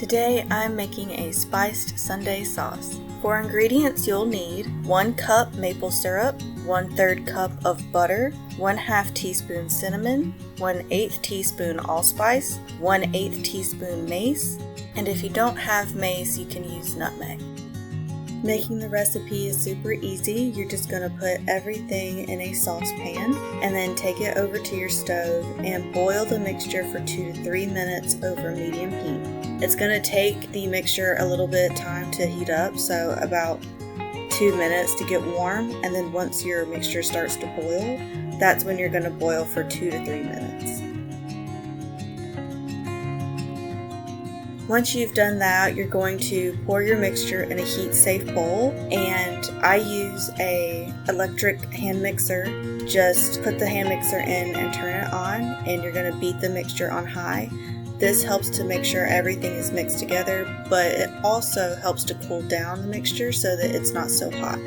Today I'm making a spiced sundae sauce. For ingredients you'll need 1 cup maple syrup, 1/3 cup of butter, 1/2 teaspoon cinnamon, 1/8 teaspoon allspice, 1/8 teaspoon mace, and if you don't have mace you can use nutmeg. Making the recipe is super easy. You're just going to put everything in a saucepan and then take it over to your stove and boil the mixture for 2 to 3 minutes over medium heat. It's going to take the mixture a little bit of time to heat up, so about 2 minutes to get warm, and then once your mixture starts to boil, that's when you're going to boil for 2 to 3 minutes. Once you've done that, you're going to pour your mixture in a heat-safe bowl, and I use a electric hand mixer. Just put the hand mixer in and turn it on, and you're going to beat the mixture on high. This helps to make sure everything is mixed together, but it also helps to cool down the mixture so that it's not so hot.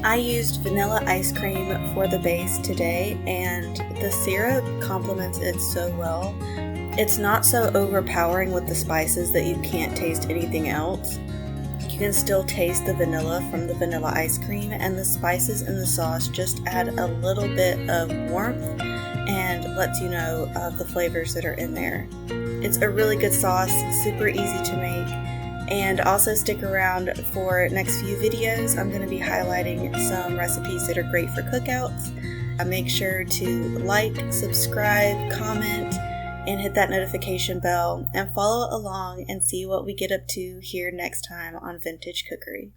I used vanilla ice cream for the base today, and the syrup complements it so well. It's not so overpowering with the spices that you can't taste anything else. You can still taste the vanilla from the vanilla ice cream, and the spices in the sauce just add a little bit of warmth and lets you know of the flavors that are in there. It's a really good sauce, super easy to make. And also stick around for next few videos. I'm going to be highlighting some recipes that are great for cookouts. Make sure to like, subscribe, comment, and hit that notification bell, and follow along and see what we get up to here next time on Vintage Cookery.